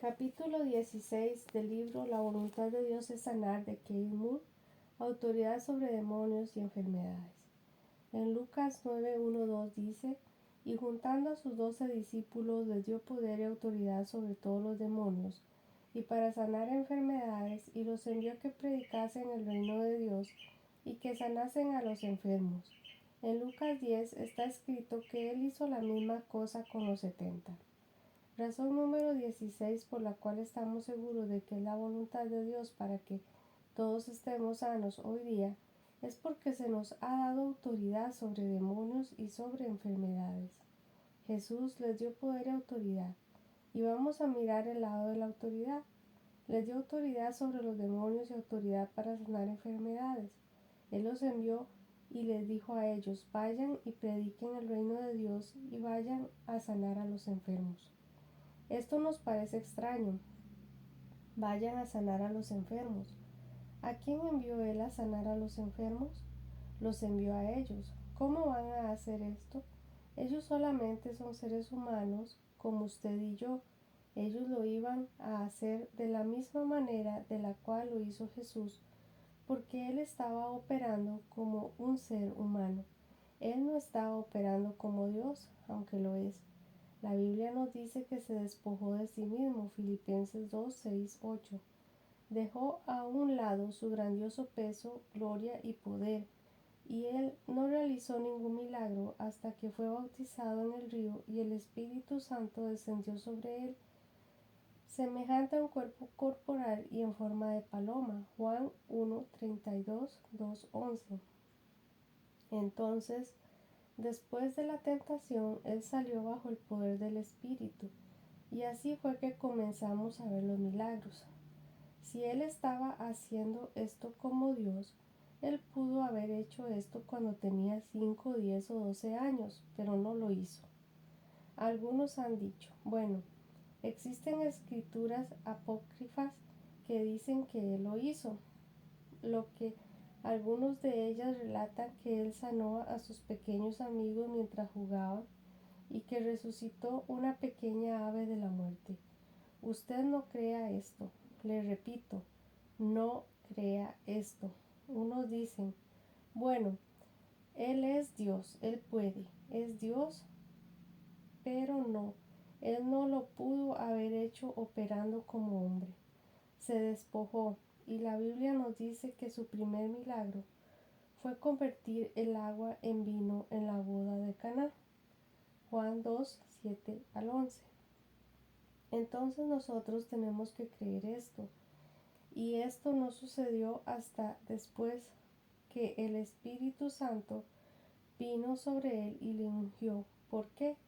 Capítulo 16 del libro La voluntad de Dios es sanar de Keith Moore, autoridad sobre demonios y enfermedades. En Lucas 9:1-2 dice: Y juntando a sus 12 discípulos les dio poder y autoridad sobre todos los demonios, y para sanar enfermedades, y los envió a que predicasen el reino de Dios, y que sanasen a los enfermos. En Lucas 10 está escrito que él hizo la misma cosa con los 70. Razón número 16 por la cual estamos seguros de que es la voluntad de Dios para que todos estemos sanos hoy día es porque se nos ha dado autoridad sobre demonios y sobre enfermedades. Jesús les dio poder y autoridad. Y vamos a mirar el lado de la autoridad. Les dio autoridad sobre los demonios y autoridad para sanar enfermedades. Él los envió y les dijo a ellos: vayan y prediquen el reino de Dios y vayan a sanar a los enfermos. Esto nos parece extraño. Vayan a sanar a los enfermos. ¿A quién envió él a sanar a los enfermos? Los envió a ellos. ¿Cómo van a hacer esto? Ellos solamente son seres humanos como usted y yo. Ellos lo iban a hacer de la misma manera de la cual lo hizo Jesús, porque él estaba operando como un ser humano. Él no estaba operando como Dios, aunque lo es. La Biblia nos dice que se despojó de sí mismo, Filipenses 2:6-8. Dejó a un lado su grandioso peso, gloria y poder, y él no realizó ningún milagro hasta que fue bautizado en el río y el Espíritu Santo descendió sobre él, semejante a un cuerpo corporal y en forma de paloma. Juan 1:32-2:11. Entonces, después de la tentación, él salió bajo el poder del Espíritu, y así fue que comenzamos a ver los milagros. Si él estaba haciendo esto como Dios, él pudo haber hecho esto cuando tenía 5, 10 o 12 años, pero no lo hizo. Algunos han dicho: bueno, existen escrituras apócrifas que dicen que él lo hizo, lo que algunos de ellas relatan que él sanó a sus pequeños amigos mientras jugaban y que resucitó una pequeña ave de la muerte. Usted no crea esto. Le repito, no crea esto. Unos dicen: bueno, él es Dios, él puede, es Dios, pero no, él no lo pudo haber hecho operando como hombre. Se despojó, y la Biblia nos dice que su primer milagro fue convertir el agua en vino en la boda de Caná. Juan 2:7-11. Entonces nosotros tenemos que creer esto. Y esto no sucedió hasta después que el Espíritu Santo vino sobre él y le ungió. ¿Por qué?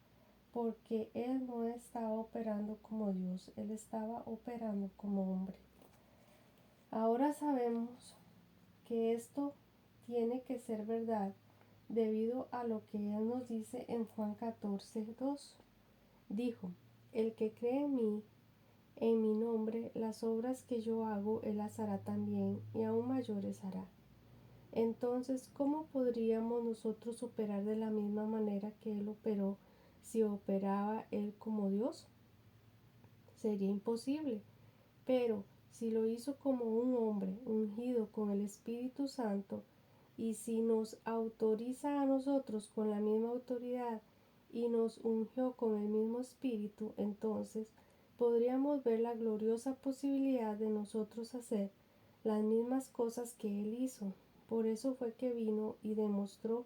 Porque él no estaba operando como Dios, él estaba operando como hombre. Ahora sabemos que esto tiene que ser verdad debido a lo que él nos dice en Juan 14:2. Dijo: el que cree en mi nombre, las obras que yo hago, él las hará también, y aún mayores hará. Entonces, ¿cómo podríamos nosotros operar de la misma manera que él operó si operaba él como Dios? Sería imposible. Pero si lo hizo como un hombre ungido con el Espíritu Santo, y si nos autoriza a nosotros con la misma autoridad y nos ungió con el mismo Espíritu, entonces podríamos ver la gloriosa posibilidad de nosotros hacer las mismas cosas que Él hizo. Por eso fue que vino y demostró.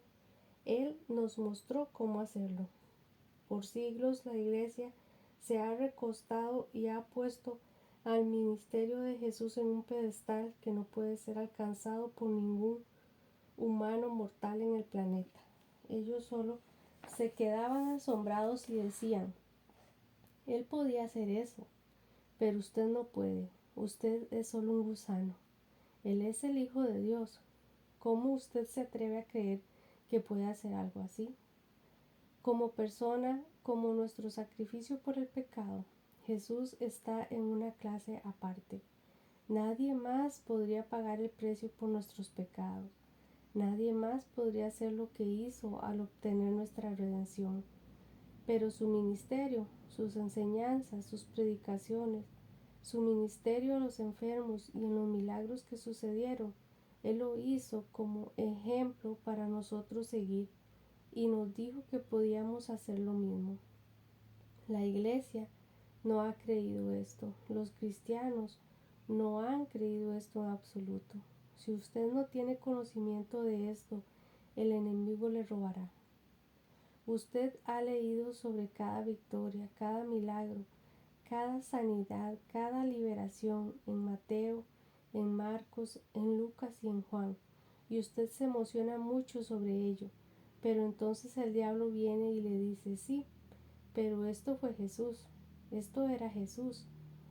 Él nos mostró cómo hacerlo. Por siglos la Iglesia se ha recostado y ha puesto al ministerio de Jesús en un pedestal que no puede ser alcanzado por ningún humano mortal en el planeta. Ellos solo se quedaban asombrados y decían: él podía hacer eso, pero usted no puede. Usted es solo un gusano. Él es el Hijo de Dios. ¿Cómo usted se atreve a creer que puede hacer algo así? Como persona, como nuestro sacrificio por el pecado, Jesús está en una clase aparte. Nadie más podría pagar el precio por nuestros pecados. Nadie más podría hacer lo que hizo al obtener nuestra redención. Pero su ministerio, sus enseñanzas, sus predicaciones, Su ministerio a los enfermos y en los milagros que sucedieron, Él lo hizo como ejemplo para nosotros seguir y nos dijo que podíamos hacer lo mismo. La iglesia no ha creído esto. Los cristianos no han creído esto en absoluto. Si usted no tiene conocimiento de esto, el enemigo le robará. Usted ha leído sobre cada victoria, cada milagro, cada sanidad, cada liberación en Mateo, en Marcos, en Lucas y en Juan, y usted se emociona mucho sobre ello, pero entonces el diablo viene y le dice, sí, pero esto fue Jesús, esto era Jesús,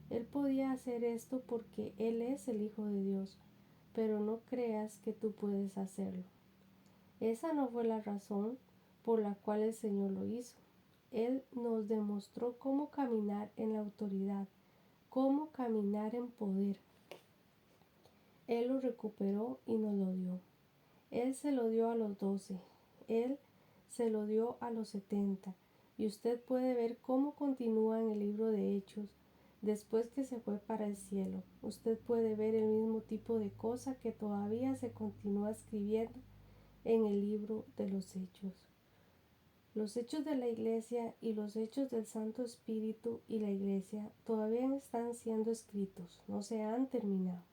Él podía hacer esto porque Él es el Hijo de Dios, pero no creas que tú puedes hacerlo. Esa no fue la razón por la cual el Señor lo hizo. Él nos demostró cómo caminar en la autoridad, cómo caminar en poder. Él lo recuperó y nos lo dio. Él se lo dio a los 12, Él se lo dio a los 70, y usted puede ver cómo continúa en el libro de Hechos después que se fue para el cielo. Usted puede ver el mismo tipo de cosa que todavía se continúa escribiendo en el libro de los Hechos. Los hechos de la Iglesia y los hechos del Santo Espíritu y la Iglesia todavía están siendo escritos, no se han terminado.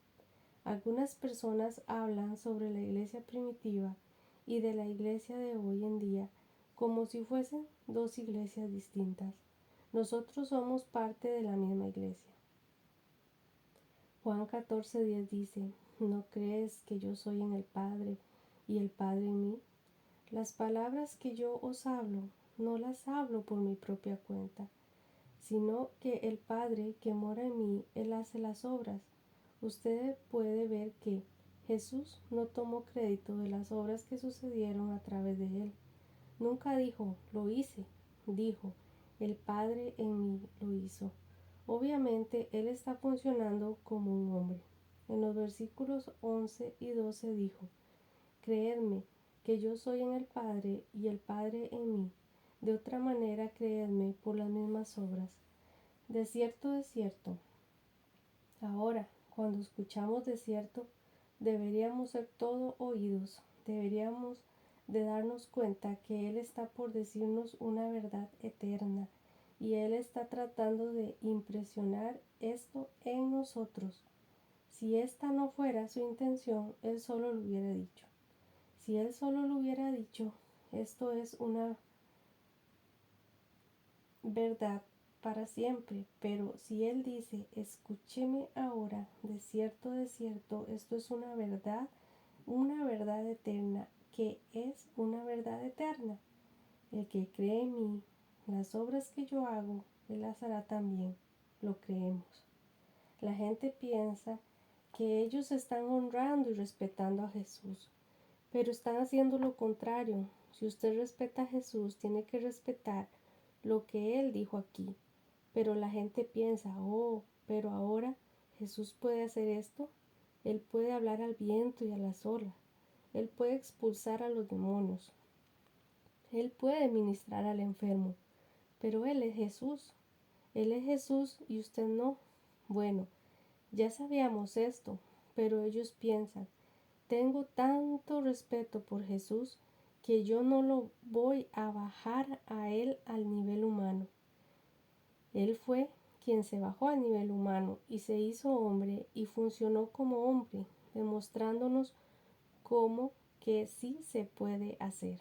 Algunas personas hablan sobre la Iglesia primitiva y de la Iglesia de hoy en día como si fuesen dos iglesias distintas. Nosotros somos parte de la misma Iglesia. Juan 14:10 dice, ¿no crees que yo soy en el Padre y el Padre en mí? Las palabras que yo os hablo, no las hablo por mi propia cuenta, sino que el Padre que mora en mí, Él hace las obras. Usted puede ver que Jesús no tomó crédito de las obras que sucedieron a través de Él. Nunca dijo, lo hice, dijo, el Padre en mí lo hizo. Obviamente, Él está funcionando como un hombre. En los versículos 11 y 12 dijo, creedme que yo soy en el Padre y el Padre en mí. De otra manera, creedme por las mismas obras. De cierto, ahora, cuando escuchamos de cierto, deberíamos ser todo oídos, deberíamos de darnos cuenta que Él está por decirnos una verdad eterna y Él está tratando de impresionar esto en nosotros. Si esta no fuera su intención, Él solo lo hubiera dicho. Si Él solo lo hubiera dicho, esto es una verdad para siempre, pero si Él dice, escúcheme ahora, de cierto, esto es una verdad eterna, que es una verdad eterna. El que cree en mí, las obras que yo hago, Él las hará también, lo creemos. La gente piensa que ellos están honrando y respetando a Jesús, pero están haciendo lo contrario. Si usted respeta a Jesús, tiene que respetar lo que Él dijo aquí. Pero la gente piensa, oh, pero ahora Jesús puede hacer esto. Él puede hablar al viento y a las olas. Él puede expulsar a los demonios. Él puede ministrar al enfermo. Pero Él es Jesús. Él es Jesús y usted no. Bueno, ya sabíamos esto, pero ellos piensan, tengo tanto respeto por Jesús que yo no lo voy a bajar a Él al nivel humano. Él fue quien se bajó al nivel humano y se hizo hombre y funcionó como hombre, demostrándonos cómo que sí se puede hacer.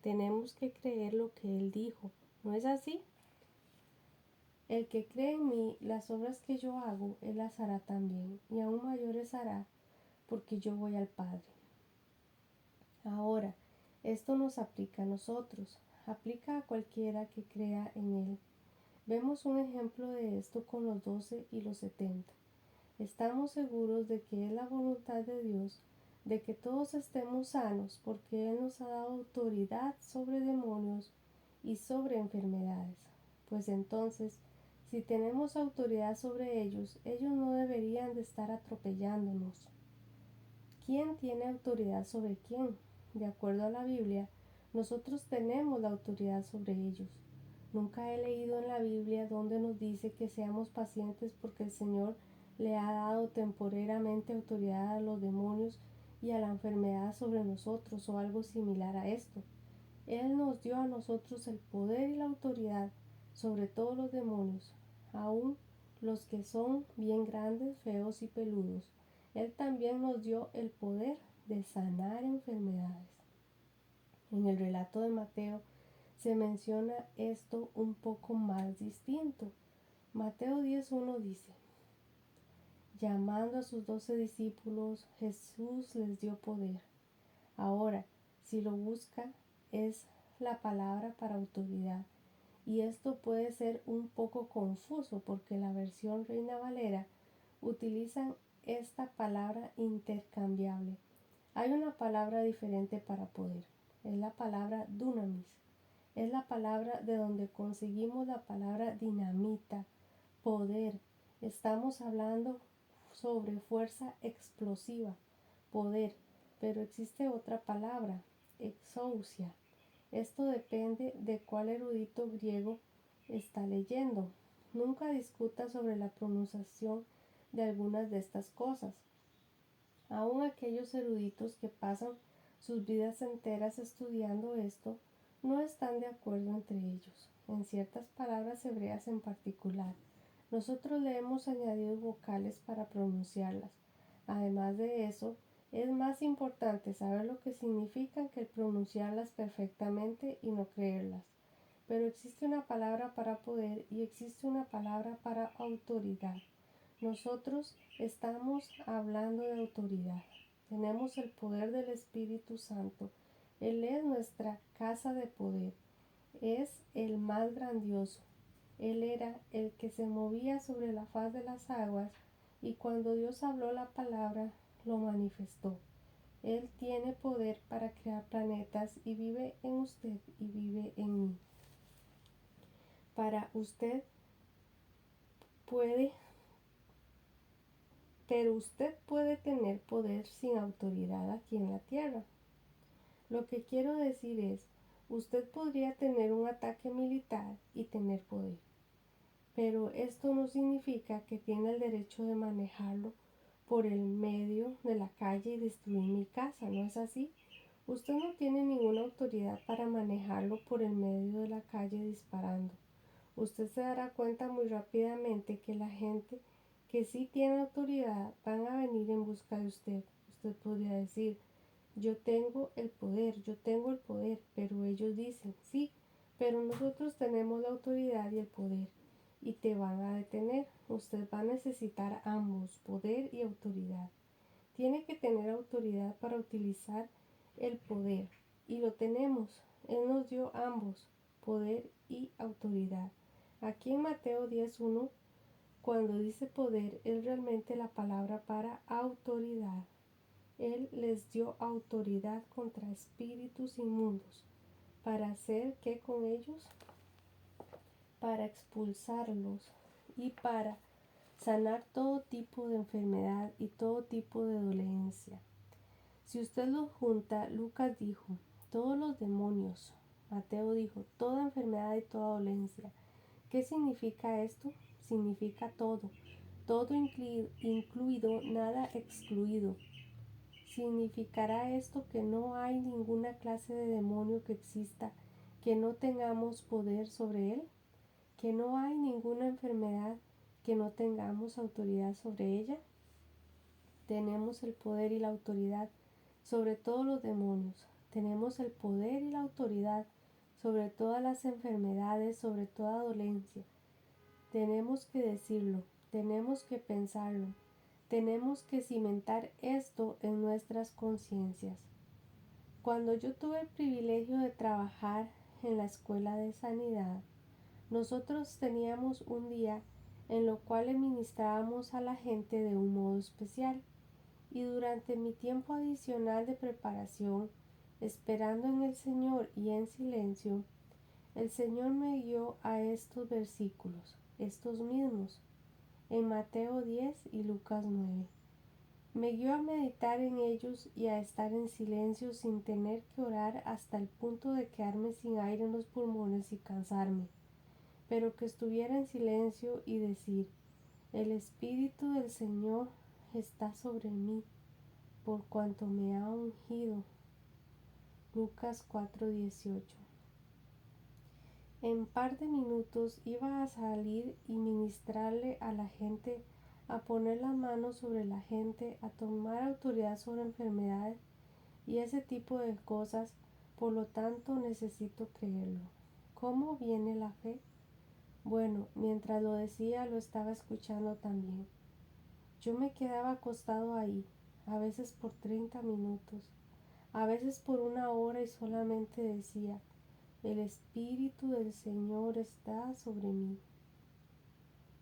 Tenemos que creer lo que Él dijo, ¿no es así? El que cree en mí, las obras que yo hago, Él las hará también, y aún mayores hará, porque yo voy al Padre. Ahora, esto nos aplica a nosotros, aplica a cualquiera que crea en Él. Vemos un ejemplo de esto con los 12 y los 70. Estamos seguros de que es la voluntad de Dios de que todos estemos sanos porque Él nos ha dado autoridad sobre demonios y sobre enfermedades. Pues entonces, si tenemos autoridad sobre ellos, ellos no deberían de estar atropellándonos. ¿Quién tiene autoridad sobre quién? De acuerdo a la Biblia, nosotros tenemos la autoridad sobre ellos. Nunca he leído en la Biblia donde nos dice que seamos pacientes porque el Señor le ha dado temporariamente autoridad a los demonios y a la enfermedad sobre nosotros o algo similar a esto. Él nos dio a nosotros el poder y la autoridad sobre todos los demonios, aun los que son bien grandes, feos y peludos. Él también nos dio el poder de sanar enfermedades. En el relato de Mateo se menciona esto un poco más distinto. Mateo 10:1 dice: llamando a sus 12 discípulos, Jesús les dio poder. Ahora, si lo busca, es la palabra para autoridad. Y esto puede ser un poco confuso porque la versión Reina Valera utilizan esta palabra intercambiable. Hay una palabra diferente para poder. Es la palabra dunamis. Es la palabra de donde conseguimos la palabra dinamita, poder. Estamos hablando sobre fuerza explosiva, poder, pero existe otra palabra, exousia. Esto depende de cuál erudito griego está leyendo. Nunca discuta sobre la pronunciación de algunas de estas cosas. Aún aquellos eruditos que pasan sus vidas enteras estudiando esto no están de acuerdo entre ellos, en ciertas palabras hebreas en particular. Nosotros le hemos añadido vocales para pronunciarlas. Además de eso, es más importante saber lo que significan que el pronunciarlas perfectamente y no creerlas. Pero existe una palabra para poder y existe una palabra para autoridad. Nosotros estamos hablando de autoridad. Tenemos el poder del Espíritu Santo. Él es nuestra casa de poder. Es el más grandioso. Él era el que se movía sobre la faz de las aguas y cuando Dios habló la palabra, lo manifestó. Él tiene poder para crear planetas y vive en usted y vive en mí. Para usted puede, pero usted puede tener poder sin autoridad aquí en la tierra. Lo que quiero decir es, usted podría tener un ataque militar y tener poder. Pero esto no significa que tiene el derecho de manejarlo por el medio de la calle y destruir mi casa, ¿no es así? Usted no tiene ninguna autoridad para manejarlo por el medio de la calle disparando. Usted se dará cuenta muy rápidamente que la gente que sí tiene autoridad van a venir en busca de usted. Usted podría decir, yo tengo el poder, pero ellos dicen, sí, pero nosotros tenemos la autoridad y el poder. Y te van a detener. Usted va a necesitar ambos, poder y autoridad. Tiene que tener autoridad para utilizar el poder. Y lo tenemos. Él nos dio ambos, poder y autoridad. Aquí en Mateo 10:1, cuando dice poder, es realmente la palabra para autoridad. Él les dio autoridad contra espíritus inmundos. ¿Para hacer qué con ellos? Para expulsarlos y para sanar todo tipo de enfermedad y todo tipo de dolencia. Si usted los junta, Lucas dijo, todos los demonios. Mateo dijo, toda enfermedad y toda dolencia. ¿Qué significa esto? Significa todo, todo incluido, nada excluido. ¿Significará esto que no hay ninguna clase de demonio que exista que no tengamos poder sobre él? ¿Que no hay ninguna enfermedad que no tengamos autoridad sobre ella? Tenemos el poder y la autoridad sobre todos los demonios. Tenemos el poder y la autoridad sobre todas las enfermedades, sobre toda dolencia. Tenemos que decirlo, tenemos que pensarlo, tenemos que cimentar esto en nuestras conciencias. Cuando yo tuve el privilegio de trabajar en la escuela de sanidad, nosotros teníamos un día en lo cual le ministrábamos a la gente de un modo especial y durante mi tiempo adicional de preparación, esperando en el Señor y en silencio, el Señor me guió a estos versículos, estos mismos, en Mateo 10 y Lucas 9. Me guió a meditar en ellos y a estar en silencio sin tener que orar hasta el punto de quedarme sin aire en los pulmones y cansarme. pero que estuviera en silencio y decir: el Espíritu del Señor está sobre mí, por cuanto me ha ungido. Lucas 4:18. En par de minutos iba a salir y ministrarle a la gente, a poner las manos sobre la gente, a tomar autoridad sobre enfermedades y ese tipo de cosas. Por lo tanto, necesito creerlo. ¿Cómo viene la fe? Bueno, mientras lo decía, lo estaba escuchando también. Yo me quedaba acostado ahí, a veces por 30 minutos, a veces por una hora, y solamente decía: el Espíritu del Señor está sobre mí,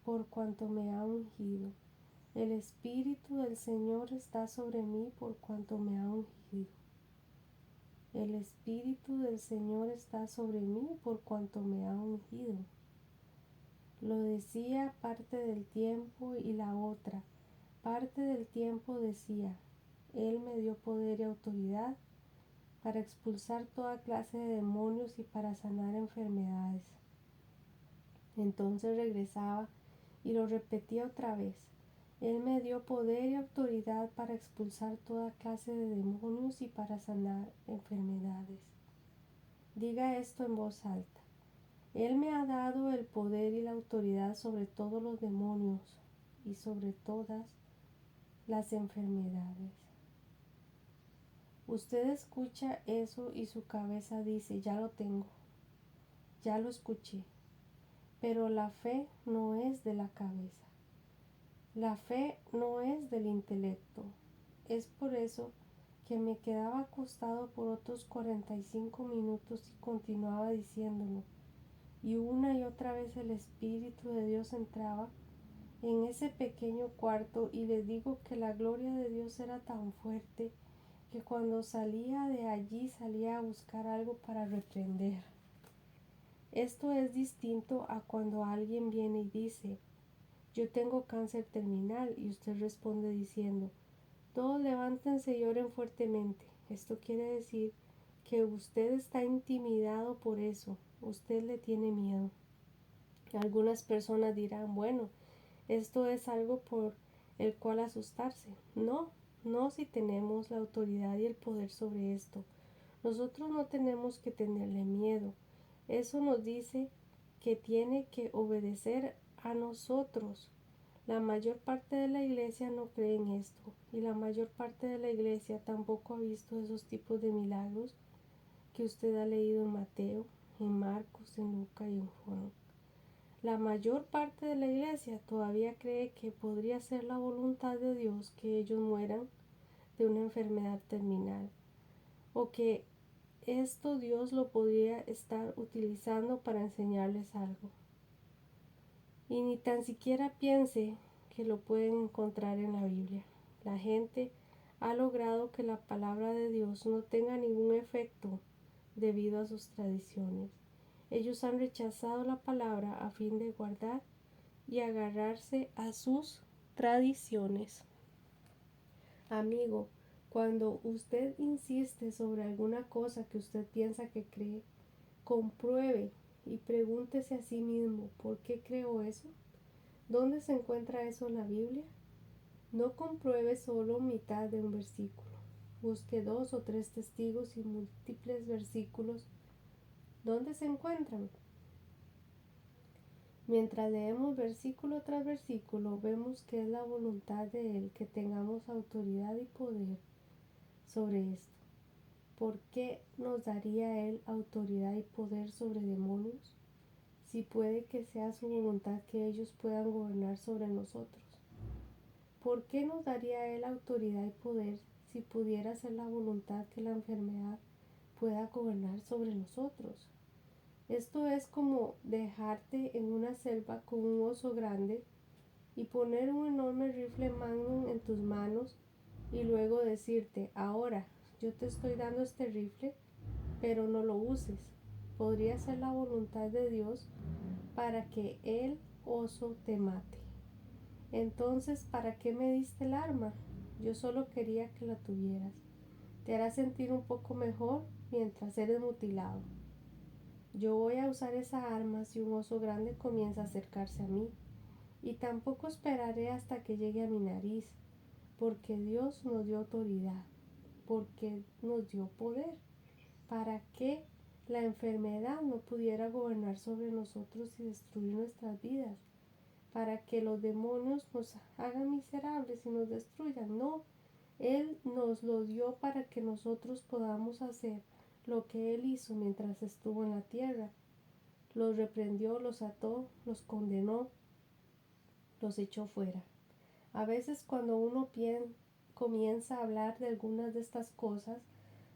por cuanto me ha ungido. El Espíritu del Señor está sobre mí, por cuanto me ha ungido. El Espíritu del Señor está sobre mí, por cuanto me ha ungido. Lo decía parte del tiempo, y la otra parte del tiempo decía: Él me dio poder y autoridad para expulsar toda clase de demonios y para sanar enfermedades. Entonces regresaba y lo repetía otra vez: Él me dio poder y autoridad para expulsar toda clase de demonios y para sanar enfermedades. Diga esto en voz alta: Él me ha dado el poder y la autoridad sobre todos los demonios y sobre todas las enfermedades. Usted escucha eso y su cabeza dice: ya lo tengo, ya lo escuché. Pero la fe no es de la cabeza. La fe no es del intelecto. Es por eso que me quedaba acostado por otros 45 minutos y continuaba diciéndolo. Y una y otra vez el Espíritu de Dios entraba en ese pequeño cuarto, y le digo que la gloria de Dios era tan fuerte que cuando salía de allí salía a buscar algo para reprender. Esto es distinto a cuando alguien viene y dice: yo tengo cáncer terminal, y usted responde diciendo: todos levántense y oren fuertemente. Esto quiere decir que usted está intimidado por eso, usted le tiene miedo. Algunas personas dirán: bueno, esto es algo por el cual asustarse. No, no, si tenemos la autoridad y el poder sobre esto. Nosotros no tenemos que tenerle miedo. Eso nos dice que tiene que obedecer a nosotros. La mayor parte de la iglesia no cree en esto, y la mayor parte de la iglesia tampoco ha visto esos tipos de milagros que usted ha leído en Mateo, en Marcos, en Lucas y en Juan. La mayor parte de la iglesia todavía cree que podría ser la voluntad de Dios que ellos mueran de una enfermedad terminal, o que esto Dios lo podría estar utilizando para enseñarles algo. Y ni tan siquiera piense que lo pueden encontrar en la Biblia. La gente ha logrado que la palabra de Dios no tenga ningún efecto debido a sus tradiciones. Ellos han rechazado la palabra a fin de guardar y agarrarse a sus tradiciones. Amigo, cuando usted insiste sobre alguna cosa que usted piensa que cree, compruebe y pregúntese a sí mismo: ¿por qué creo eso? ¿Dónde se encuentra eso en la Biblia? No compruebe solo mitad de un versículo. Busque 2 o 3 testigos y múltiples versículos. ¿Dónde se encuentran? Mientras leemos versículo tras versículo, vemos que es la voluntad de Él que tengamos autoridad y poder sobre esto. ¿Por qué nos daría Él autoridad y poder sobre demonios, si puede que sea su voluntad que ellos puedan gobernar sobre nosotros? ¿Por qué nos daría Él autoridad y poder si pudiera ser la voluntad que la enfermedad pueda gobernar sobre nosotros? Esto es como dejarte en una selva con un oso grande y poner un enorme rifle Magnum en tus manos y luego decirte: ahora yo te estoy dando este rifle, pero no lo uses. Podría ser la voluntad de Dios para que el oso te mate. Entonces, ¿para qué me diste el arma? Yo solo quería que la tuvieras. Te hará sentir un poco mejor mientras eres mutilado. Yo voy a usar esa arma si un oso grande comienza a acercarse a mí. Y tampoco esperaré hasta que llegue a mi nariz, porque Dios nos dio autoridad, porque nos dio poder, para que la enfermedad no pudiera gobernar sobre nosotros y destruir nuestras vidas, para que los demonios nos hagan miserables y nos destruyan. No, Él nos lo dio para que nosotros podamos hacer lo que Él hizo mientras estuvo en la tierra. Los reprendió, los ató, los condenó, los echó fuera. A veces cuando uno comienza a hablar de algunas de estas cosas,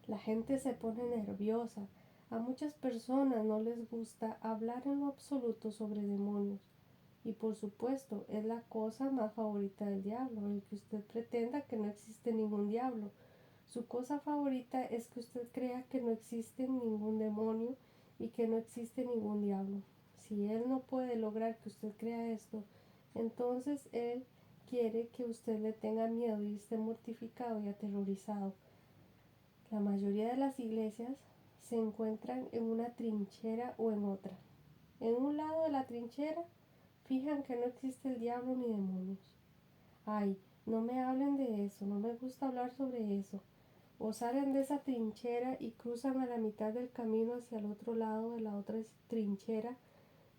la gente se pone nerviosa. A muchas personas no les gusta hablar en lo absoluto sobre demonios. Y por supuesto, es la cosa más favorita del diablo, el que usted pretenda que no existe ningún diablo. Su cosa favorita es que usted crea que no existe ningún demonio y que no existe ningún diablo. Si él no puede lograr que usted crea esto, entonces él quiere que usted le tenga miedo y esté mortificado y aterrorizado. La mayoría de las iglesias se encuentran en una trinchera o en otra. En un lado de la trinchera fijan que no existe el diablo ni demonios. Ay, no me hablen de eso, no me gusta hablar sobre eso. O salen de esa trinchera y cruzan a la mitad del camino hacia el otro lado de la otra trinchera,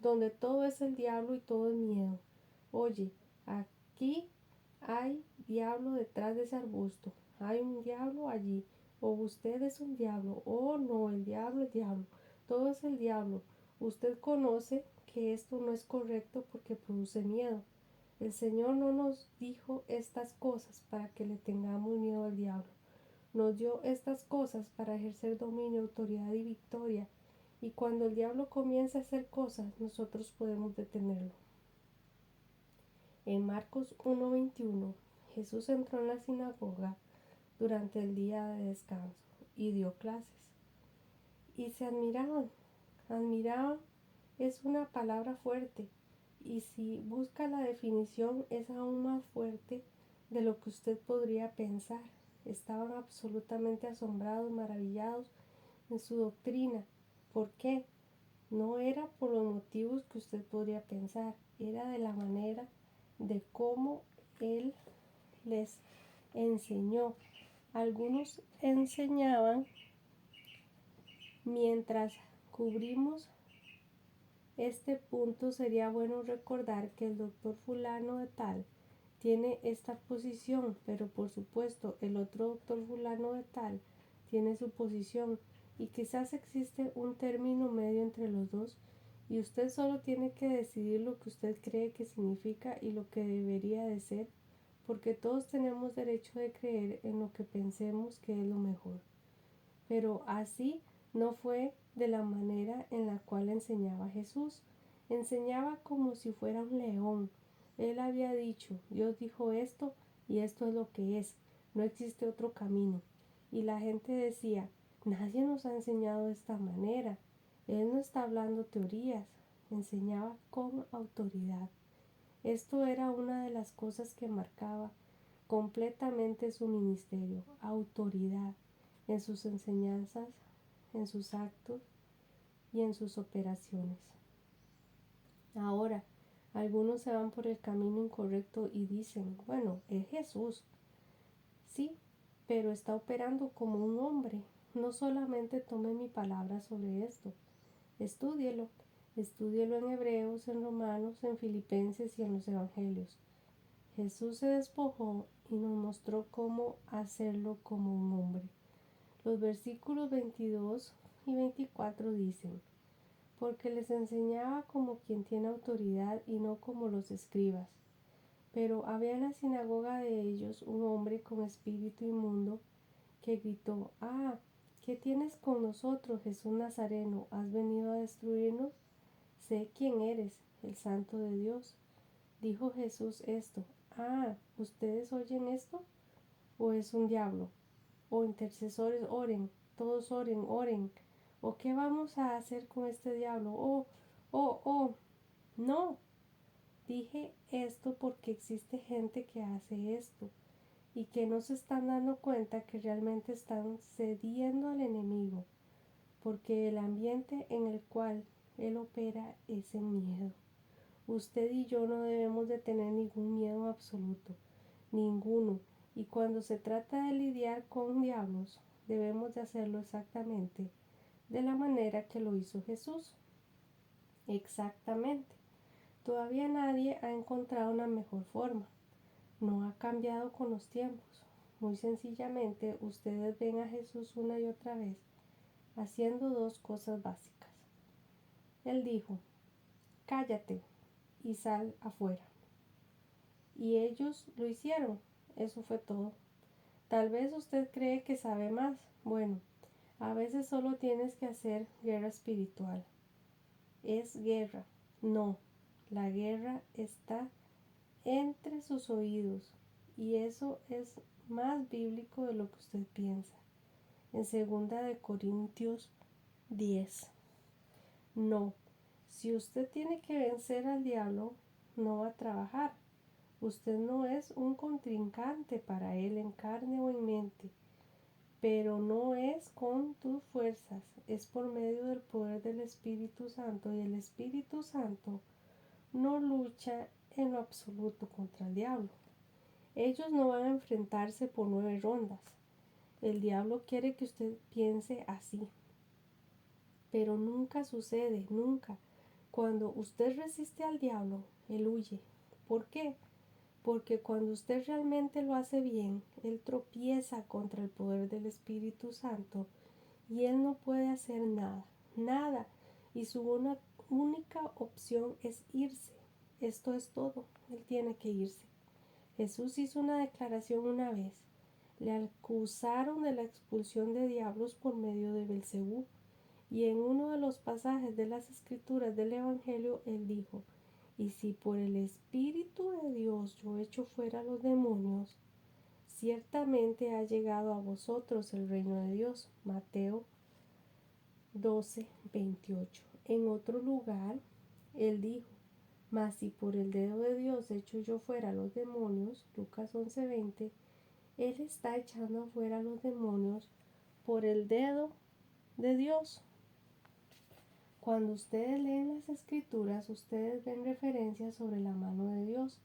donde todo es el diablo y todo es miedo. Oye, aquí hay diablo detrás de ese arbusto, hay un diablo allí, o usted es un diablo, o no, el diablo, todo es el diablo. Usted conoce que esto no es correcto porque produce miedo. El Señor no nos dijo estas cosas para que le tengamos miedo al diablo. Nos dio estas cosas para ejercer dominio, autoridad y victoria. Y cuando el diablo comienza a hacer cosas, nosotros podemos detenerlo. En Marcos 1:21, Jesús entró en la sinagoga durante el día de descanso y dio clases. Y se admiraban. Admiraban es una palabra fuerte. Y si busca la definición es aún más fuerte de lo que usted podría pensar. Estaban absolutamente asombrados, maravillados en su doctrina. ¿Por qué? No era por los motivos que usted podría pensar, era de la manera de cómo él les enseñó. Algunos enseñaban mientras cubrimos este punto. Sería bueno recordar que el doctor fulano de tal tiene esta posición, pero por supuesto el otro doctor fulano de tal tiene su posición y quizás existe un término medio entre los dos y usted solo tiene que decidir lo que usted cree que significa y lo que debería de ser, porque todos tenemos derecho de creer en lo que pensemos que es lo mejor. Pero así no fue de la manera en la cual enseñaba Jesús. Enseñaba como si fuera un león. Él había dicho, Dios dijo esto y esto es lo que es, no existe otro camino. Y la gente decía, nadie nos ha enseñado de esta manera. Él no está hablando teorías, enseñaba con autoridad. Esto era una de las cosas que marcaba completamente su ministerio, autoridad en sus enseñanzas, en sus actos y en sus operaciones. Ahora, algunos se van por el camino incorrecto y dicen, bueno, es Jesús. Sí, pero está operando como un hombre. No solamente tome mi palabra sobre esto. Estúdielo. Estúdielo en Hebreos, en Romanos, en Filipenses y en los Evangelios. Jesús se despojó y nos mostró cómo hacerlo como un hombre. Los versículos 22 y 24 dicen, porque les enseñaba como quien tiene autoridad y no como los escribas. Pero había en la sinagoga de ellos un hombre con espíritu inmundo que gritó, ¡Ah! ¿Qué tienes con nosotros, Jesús Nazareno? ¿Has venido a destruirnos? Sé quién eres, el Santo de Dios. Dijo Jesús esto, ¡Ah! ¿Ustedes oyen esto? ¿O es un diablo? O intercesores, oren, todos oren, oren. ¿O qué vamos a hacer con este diablo? No. Dije esto porque existe gente que hace esto y que no se están dando cuenta que realmente están cediendo al enemigo. porque el ambiente en el cual él opera es en miedo. Usted y yo no debemos de tener ningún miedo absoluto, ninguno, y cuando se trata de lidiar con diablos, debemos de hacerlo exactamente de la manera que lo hizo Jesús. Exactamente. Todavía nadie ha encontrado una mejor forma. No ha cambiado con los tiempos. Muy sencillamente, ustedes ven a Jesús una y otra vez haciendo dos cosas básicas. Él dijo, cállate y sal afuera. Y ellos lo hicieron. Eso fue todo. Tal vez usted cree que sabe más. Bueno, a veces solo tienes que hacer guerra espiritual. Es guerra. No, la guerra está entre sus oídos. Y eso es más bíblico de lo que usted piensa. En 2 Corintios 10. No, si usted tiene que vencer al diablo, no va a trabajar. Usted no es un contrincante para él en carne o en mente, pero no es con tus fuerzas, es por medio del poder del Espíritu Santo, y el Espíritu Santo no lucha en lo absoluto contra el diablo. Ellos no van a enfrentarse por 9 rondas. El diablo quiere que usted piense así, pero nunca sucede, nunca. Cuando usted resiste al diablo, él huye. ¿Por qué? Porque cuando usted realmente lo hace bien, él tropieza contra el poder del Espíritu Santo y él no puede hacer nada, nada. Y su única opción es irse. Esto es todo. Él tiene que irse. Jesús hizo una declaración una vez. Le acusaron de la expulsión de diablos por medio de Belcebú. Y en uno de los pasajes de las Escrituras del Evangelio, él dijo, y si por el Espíritu de Dios yo echo fuera a los demonios, ciertamente ha llegado a vosotros el reino de Dios. Mateo 12:28. En otro lugar, él dijo, mas si por el dedo de Dios echo yo fuera a los demonios, Lucas 11:20, él está echando afuera a los demonios por el dedo de Dios. Cuando ustedes leen las Escrituras, ustedes ven referencias sobre la mano de Dios.